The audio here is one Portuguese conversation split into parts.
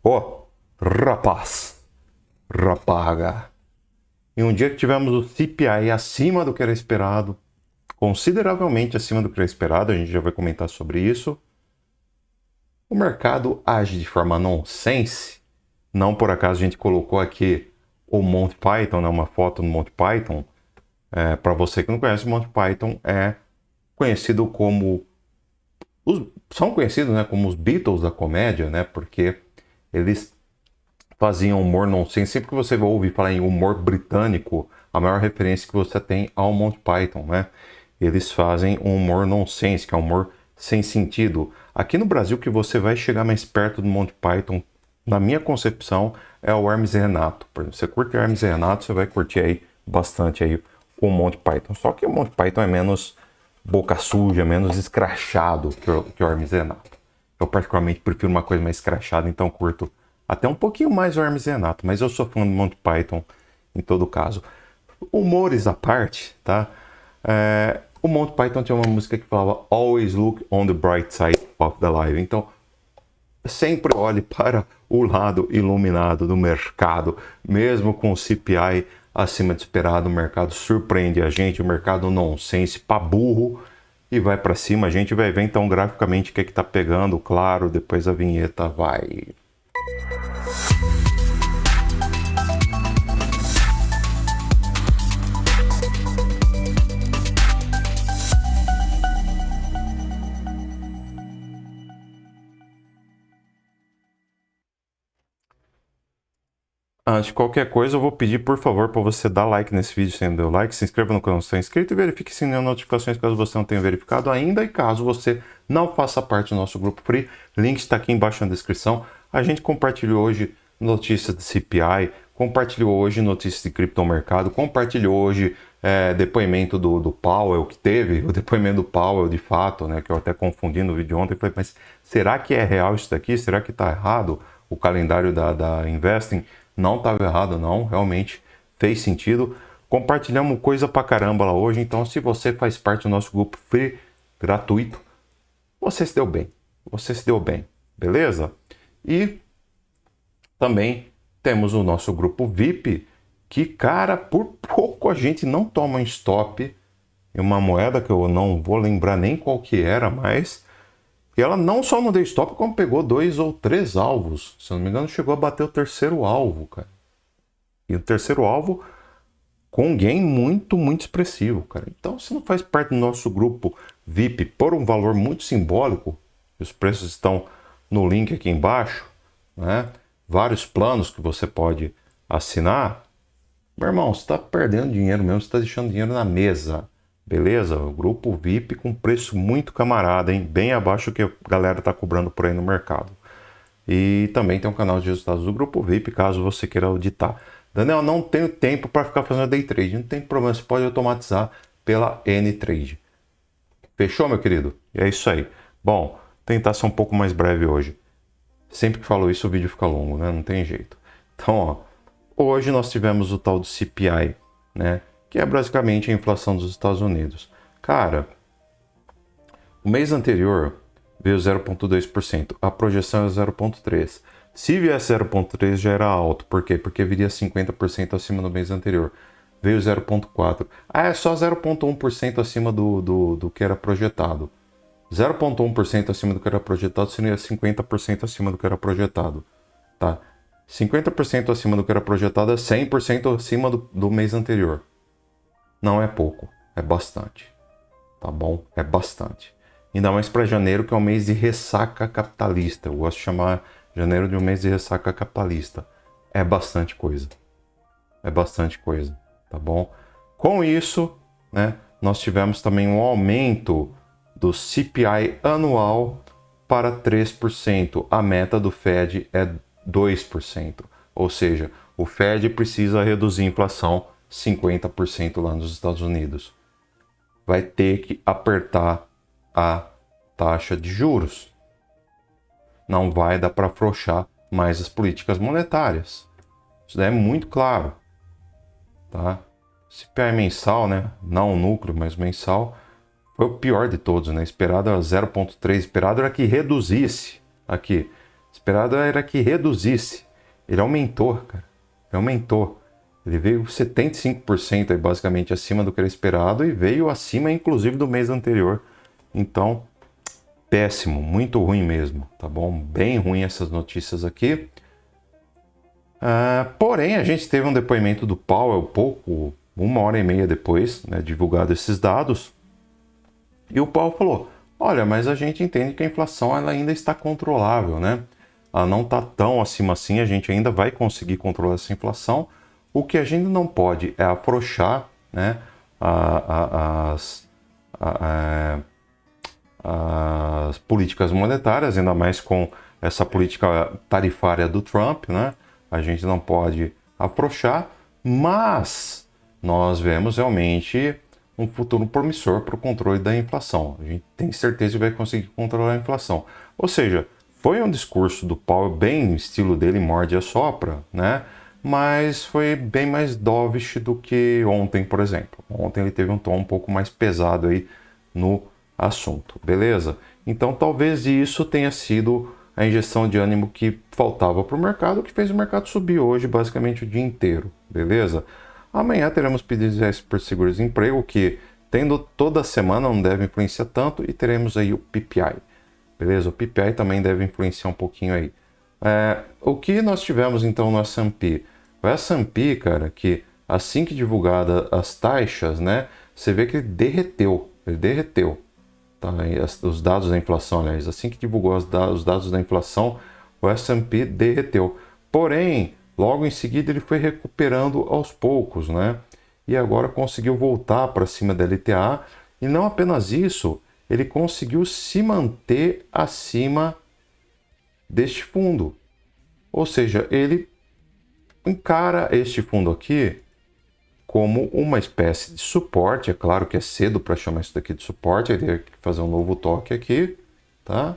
Ó, rapaz, rapaga. Em um dia que tivemos o CPI acima do que era esperado, consideravelmente acima do que era esperado, a gente já vai comentar sobre isso. O mercado age de forma nonsense. Não por acaso a gente colocou aqui o Monty Python, né, uma foto do Monty Python. Para você que não conhece, o Monty Python é conhecido como... são conhecidos, né, como os Beatles da comédia, né, porque eles faziam humor nonsense. Sempre que você ouve falar em humor britânico, a maior referência que você tem ao Monty Python, né? Eles fazem um humor nonsense, que é um humor sem sentido. Aqui no Brasil, que você vai chegar mais perto do Monty Python, na minha concepção, é o Hermes e Renato. Por exemplo, você curte Hermes e Renato, você vai curtir aí bastante aí o Monty Python. Só que o Monty Python é menos boca suja, menos escrachado que o Hermes e Renato. Eu particularmente prefiro uma coisa mais escrachada, então curto até um pouquinho mais o Hermes e Renato, mas eu sou fã do Monty Python em todo caso. Humores à parte, tá? O Monty Python tinha uma música que falava Always look on the bright side of the life. Então, sempre olhe para o lado iluminado do mercado. Mesmo com o CPI acima de esperado, o mercado surpreende a gente, o mercado nonsense pra burro e vai para cima. A gente vai ver então graficamente o que tá pegando, claro, depois a vinheta vai... Antes de qualquer coisa, eu vou pedir, por favor, para você dar like nesse vídeo se não deu like, se inscreva no canal se está inscrito e verifique se não notificações caso você não tenha verificado ainda. E caso você não faça parte do nosso grupo free, link está aqui embaixo na descrição. A gente compartilhou hoje notícias de CPI, compartilhou hoje notícias de criptomercado, compartilhou hoje depoimento do Powell que teve, o depoimento do Powell de fato, né, que eu até confundi no vídeo ontem. Falei, mas será que é real isso daqui? Será que está errado o calendário da Investing? Não estava errado, não, realmente fez sentido. Compartilhamos coisa pra caramba lá hoje, então se você faz parte do nosso grupo free, gratuito, você se deu bem, beleza? E também temos o nosso grupo VIP, que, cara, por pouco a gente não toma em stop em uma moeda que eu não vou lembrar nem qual que era, mas... E ela não só não deu stop, como pegou 2 ou 3 alvos. Se eu não me engano, chegou a bater o terceiro alvo, cara. E o terceiro alvo com um gain muito, muito expressivo, cara. Então, se não faz parte do nosso grupo VIP por um valor muito simbólico, os preços estão no link aqui embaixo, né? Vários planos que você pode assinar. Meu irmão, você está perdendo dinheiro mesmo, você está deixando dinheiro na mesa. Beleza? O grupo VIP com preço muito camarada, hein? Bem abaixo do que a galera tá cobrando por aí no mercado. E também tem um canal de resultados do grupo VIP, caso você queira auditar. Daniel, não tenho tempo para ficar fazendo day trade. Não tem problema, você pode automatizar pela N-Trade. Fechou, meu querido? E é isso aí. Bom, tentar ser um pouco mais breve hoje. Sempre que falo isso, o vídeo fica longo, né? Não tem jeito. Então, ó, hoje nós tivemos o tal do CPI, né? Que é basicamente a inflação dos Estados Unidos. Cara, o mês anterior veio 0,2%, a projeção é 0,3%. Se viesse 0,3% já era alto, por quê? Porque viria 50% acima do mês anterior. Veio 0,4%. Ah, é só 0,1% acima do que era projetado. 0,1% acima do que era projetado seria 50% acima do que era projetado. Tá? 50% acima do que era projetado é 100% acima do mês anterior. Não é pouco, é bastante, tá bom? É bastante. Ainda mais para janeiro, que é um mês de ressaca capitalista. Eu gosto de chamar janeiro de um mês de ressaca capitalista. É bastante coisa. É bastante coisa, tá bom? Com isso, né, nós tivemos também um aumento do CPI anual para 3%. A meta do Fed é 2%. Ou seja, o Fed precisa reduzir a inflação 50% lá nos Estados Unidos. Vai ter que apertar a taxa de juros. Não vai dar para afrouxar mais as políticas monetárias. Isso daí é muito claro. Tá? CPI mensal, né? Não o núcleo, mas mensal, foi o pior de todos, né? Esperado era 0,3, esperado era que reduzisse aqui. esperado era que reduzisse. Ele aumentou, cara. Ele aumentou. Ele veio 75% aí, basicamente acima do que era esperado e veio acima, inclusive, do mês anterior. Então, péssimo, muito ruim mesmo, tá bom? Bem ruim essas notícias aqui. Porém, a gente teve um depoimento do Powell uma hora e meia depois, né, divulgado esses dados. E o Powell falou, olha, mas a gente entende que a inflação ela ainda está controlável, né? Ela não está tão acima assim, a gente ainda vai conseguir controlar essa inflação. O que a gente não pode é afrouxar, né, as políticas monetárias, ainda mais com essa política tarifária do Trump, né? A gente não pode afrouxar, mas nós vemos realmente um futuro promissor para o controle da inflação. A gente tem certeza que vai conseguir controlar a inflação. Ou seja, foi um discurso do Powell bem no estilo dele, morde e assopra, né? Mas foi bem mais dovish do que ontem, por exemplo. Ontem ele teve um tom um pouco mais pesado aí no assunto, beleza? Então talvez isso tenha sido a injeção de ânimo que faltava para o mercado, que fez o mercado subir hoje basicamente o dia inteiro, beleza? Amanhã teremos pedidos por seguro-desemprego, que tendo toda semana não deve influenciar tanto, e teremos aí o PPI, beleza? O PPI também deve influenciar um pouquinho aí. O que nós tivemos então no S&P? O S&P, cara, que assim que divulgada as taxas, né, você vê que ele derreteu, tá? Os dados da inflação, aliás, assim que divulgou os dados da inflação, o S&P derreteu. Porém, logo em seguida ele foi recuperando aos poucos, né? E agora conseguiu voltar para cima da LTA, e não apenas isso, ele conseguiu se manter acima deste fundo. Ou seja, ele encara este fundo aqui como uma espécie de suporte. É claro que é cedo para chamar isso daqui de suporte, ele tem que fazer um novo toque aqui, tá?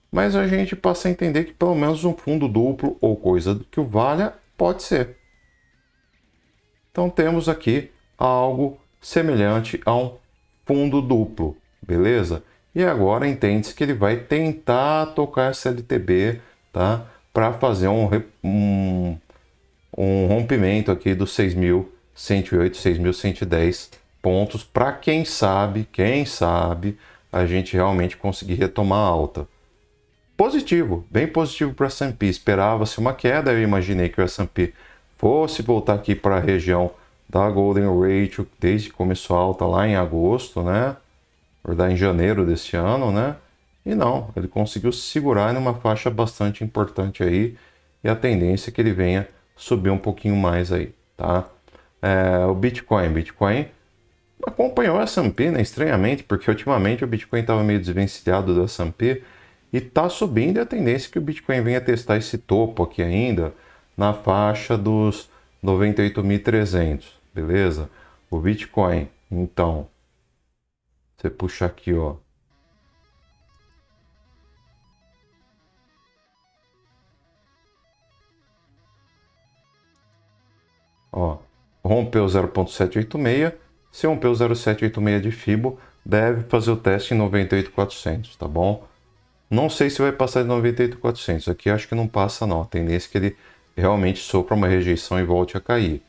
Mas a gente passa a entender que pelo menos um fundo duplo ou coisa que o valha pode ser. Então temos aqui algo semelhante a um fundo duplo, beleza? E agora entende-se que ele vai tentar tocar essa LTB, tá? Para fazer um rompimento aqui dos 6.108, 6.110 pontos, para quem sabe, a gente realmente conseguir retomar a alta. Positivo, bem positivo para o S&P. Esperava-se uma queda, eu imaginei que o S&P fosse voltar aqui para a região da Golden Ratio, desde que começou a alta lá em agosto, né? Em janeiro desse ano, né? E não, ele conseguiu segurar numa faixa bastante importante aí, e a tendência é que ele venha subir um pouquinho mais aí, tá? O Bitcoin acompanhou o S&P, né? Estranhamente, porque ultimamente o Bitcoin estava meio desvencilhado do S&P e está subindo, e a tendência é que o Bitcoin venha testar esse topo aqui ainda na faixa dos 98.300, beleza? O Bitcoin, então, você puxa aqui, ó. Rompeu 0.786, se rompeu 0.786 de Fibo, deve fazer o teste em 98.400, tá bom? Não sei se vai passar de 98.400, aqui acho que não passa não, a tendência é que ele realmente sofra uma rejeição e volte a cair,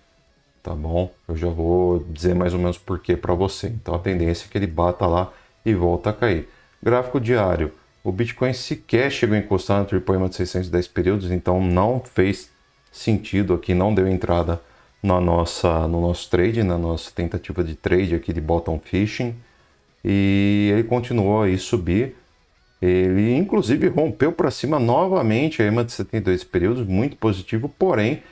tá bom? Eu já vou dizer mais ou menos por que para você, então a tendência é que ele bata lá e volta a cair. Gráfico diário, o Bitcoin sequer chegou a encostar no triple de 610 períodos, então não fez sentido aqui, não deu entrada no nosso trade, na nossa tentativa de trade aqui de bottom fishing, e ele continuou aí subir. Ele inclusive rompeu para cima novamente a EMA de 72 períodos, muito positivo, porém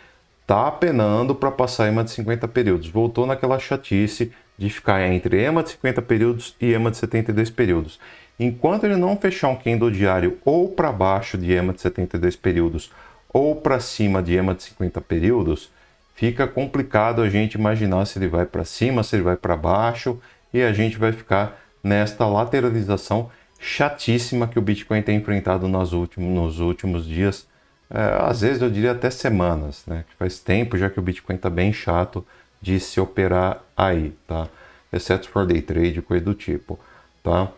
está penando para passar a EMA de 50 períodos. Voltou naquela chatice de ficar entre EMA de 50 períodos e EMA de 72 períodos. Enquanto ele não fechar um candle diário ou para baixo de EMA de 72 períodos ou para cima de EMA de 50 períodos, fica complicado a gente imaginar se ele vai para cima, se ele vai para baixo, e a gente vai ficar nesta lateralização chatíssima que o Bitcoin tem enfrentado nos últimos dias, às vezes eu diria até semanas, né? Faz tempo já que o Bitcoin está bem chato de se operar aí, tá? Exceto for day trade, coisa do tipo, tá?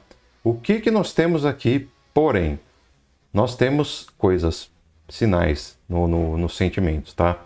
O que nós temos aqui, porém? nós temos coisas, sinais nos sentimentos, tá?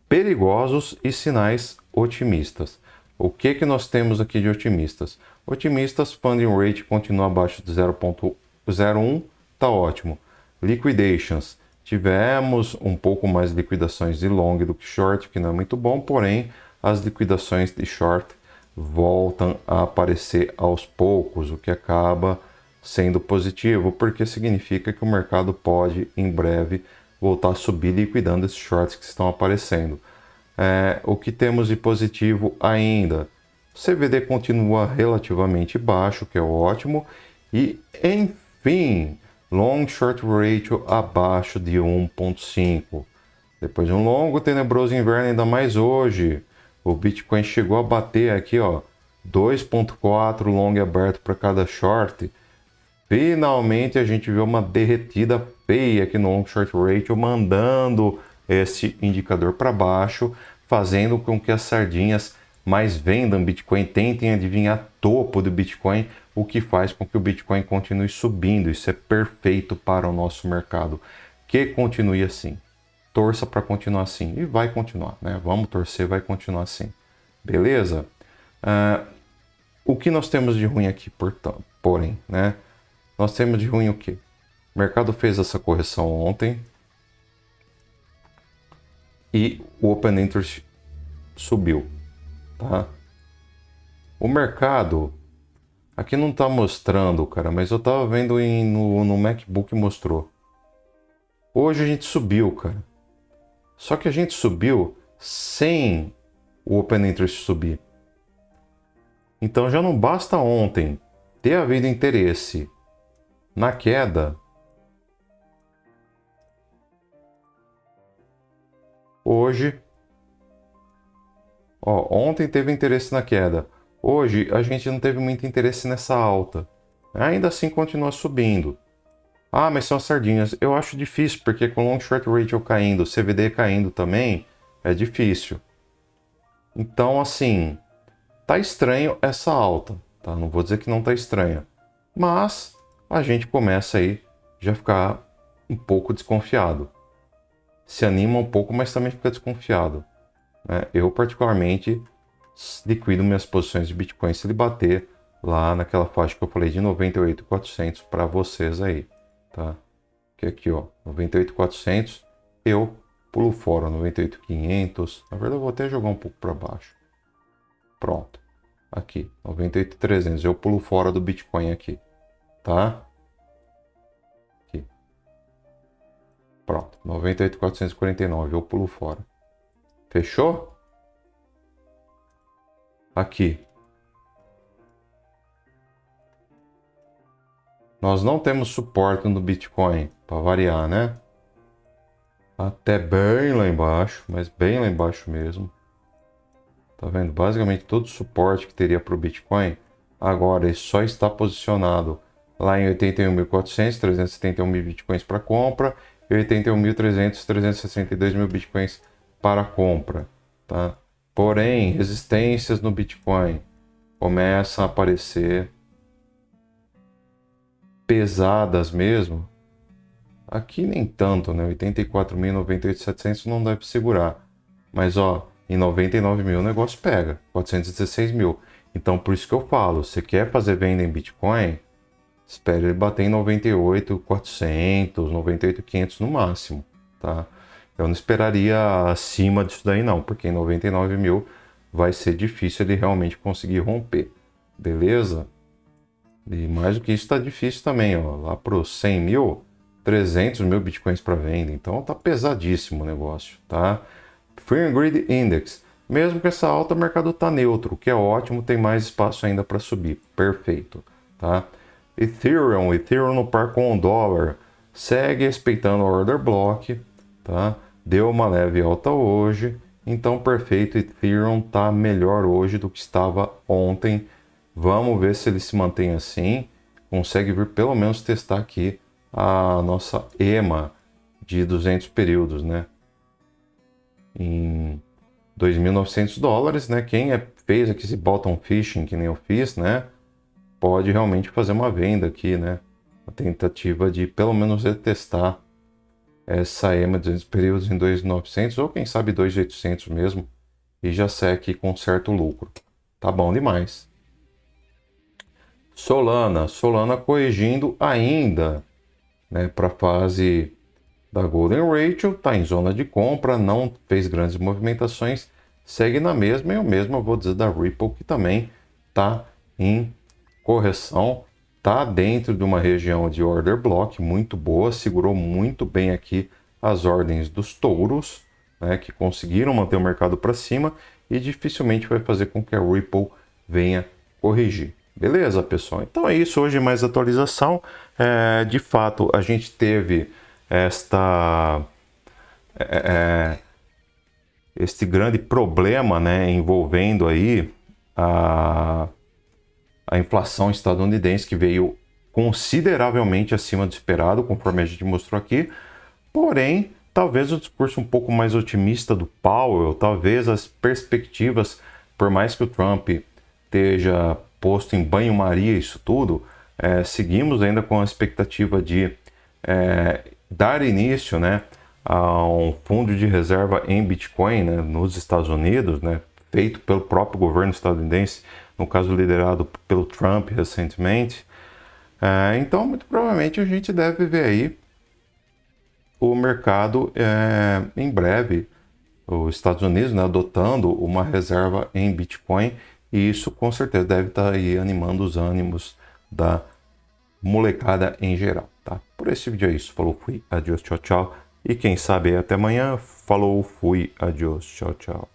Perigosos e sinais otimistas. O que nós temos aqui de otimistas? Otimistas, funding rate continua abaixo de 0,01, tá ótimo. Liquidations, tivemos um pouco mais de liquidações de long do que short, que não é muito bom, porém as liquidações de short voltam a aparecer aos poucos, o que acaba sendo positivo, porque significa que o mercado pode em breve voltar a subir liquidando esses shorts que estão aparecendo. O que temos de positivo ainda? O CVD continua relativamente baixo, que é ótimo, e enfim, long short ratio abaixo de 1,5. Depois de um longo tenebroso inverno, ainda mais hoje, o Bitcoin chegou a bater aqui, ó, 2,4 long aberto para cada short. Finalmente a gente viu uma derretida feia aqui no long short ratio, mandando esse indicador para baixo, fazendo com que as sardinhas mais vendam Bitcoin, tentem adivinhar topo do Bitcoin, o que faz com que o Bitcoin continue subindo. Isso é perfeito para o nosso mercado, que continue assim. Torça para continuar assim, e vai continuar, né? Vamos torcer, vai continuar assim. Beleza? O que nós temos de ruim aqui, porém, né? Nós temos de ruim o quê? O mercado fez essa correção ontem e o Open Interest subiu, tá? O mercado, aqui não tá mostrando, cara, mas eu tava vendo no MacBook mostrou. Hoje a gente subiu, cara. Só que a gente subiu sem o Open Interest subir. Então já não basta ontem ter havido interesse na queda, hoje, ó, ontem teve interesse na queda, hoje a gente não teve muito interesse nessa alta, ainda assim continua subindo. Ah, mas são as sardinhas. Eu acho difícil, porque com long short ratio caindo, CVD caindo também, é difícil. Então, assim, tá estranho essa alta, tá? Não vou dizer que não tá estranha, mas a gente começa aí já ficar um pouco desconfiado. Se anima um pouco, mas também fica desconfiado, né? Eu, particularmente, liquido minhas posições de Bitcoin se ele bater lá naquela faixa que eu falei de 98.400 para vocês aí, tá? Que aqui, ó, 98.400, eu pulo fora, 98.500. Na verdade, eu vou até jogar um pouco para baixo. Pronto. Aqui, 98.300, eu pulo fora do Bitcoin aqui, tá? Aqui. Pronto, 98.449, eu pulo fora. Fechou? Aqui. Nós não temos suporte no Bitcoin, para variar, né? Até bem lá embaixo, mas bem lá embaixo mesmo. Tá vendo? Basicamente todo o suporte que teria para o Bitcoin, agora ele só está posicionado lá em 81.400, 371 mil Bitcoins para compra e 81.300, 362 mil Bitcoins para compra, tá? Porém, resistências no Bitcoin começam a aparecer pesadas mesmo. Aqui nem tanto, né? 84.000, 98.700 não deve segurar. Mas, ó, em 99 mil o negócio pega. 416 mil. Então, por isso que eu falo, você quer fazer venda em Bitcoin, espere ele bater em 98.400, 98.500 no máximo, tá? Eu não esperaria acima disso daí não, porque em 99 mil vai ser difícil ele realmente conseguir romper, beleza? E mais do que isso está difícil também, ó, lá para os 100 mil, 300 mil bitcoins para venda, então tá pesadíssimo o negócio, tá? Fear and Greed Index, mesmo que essa alta, o mercado tá neutro, o que é ótimo, tem mais espaço ainda para subir, perfeito, tá? Ethereum no par com o dólar, segue respeitando o order block, tá? Deu uma leve alta hoje, então perfeito, Ethereum tá melhor hoje do que estava ontem. Vamos ver se ele se mantém assim, consegue vir pelo menos testar aqui a nossa EMA de 200 períodos, né? Em 2.900 dólares, né? Quem fez aqui esse bottom fishing, que nem eu fiz, né? Pode realmente fazer uma venda aqui, né? a tentativa de pelo menos retestar essa EMA de 200 períodos em 2.900 ou quem sabe 2.800 mesmo, e já sai aqui com certo lucro. Tá bom demais. Solana corrigindo ainda, né, para a fase da Golden Ratio, está em zona de compra, não fez grandes movimentações, segue na mesma, e eu mesmo vou dizer da Ripple, que também está em correção, está dentro de uma região de order block muito boa, segurou muito bem aqui as ordens dos touros, né, que conseguiram manter o mercado para cima, e dificilmente vai fazer com que a Ripple venha corrigir. Beleza, pessoal? Então é isso, hoje mais atualização. De fato, a gente teve este grande problema, né, envolvendo aí a inflação estadunidense, que veio consideravelmente acima do esperado, conforme a gente mostrou aqui. Porém, talvez o discurso um pouco mais otimista do Powell, talvez as perspectivas, por mais que o Trump esteja posto em banho-maria isso tudo, seguimos ainda com a expectativa de dar início, né, a um fundo de reserva em Bitcoin, né, nos Estados Unidos, né, feito pelo próprio governo estadunidense, no caso liderado pelo Trump recentemente. Então, muito provavelmente a gente deve ver aí o mercado em breve, os Estados Unidos, né, adotando uma reserva em Bitcoin, e isso com certeza deve estar aí animando os ânimos da molecada em geral, tá? Por esse vídeo é isso. Falou, fui, adiós, tchau, tchau. E quem sabe até amanhã. Falou, fui, adiós, tchau, tchau.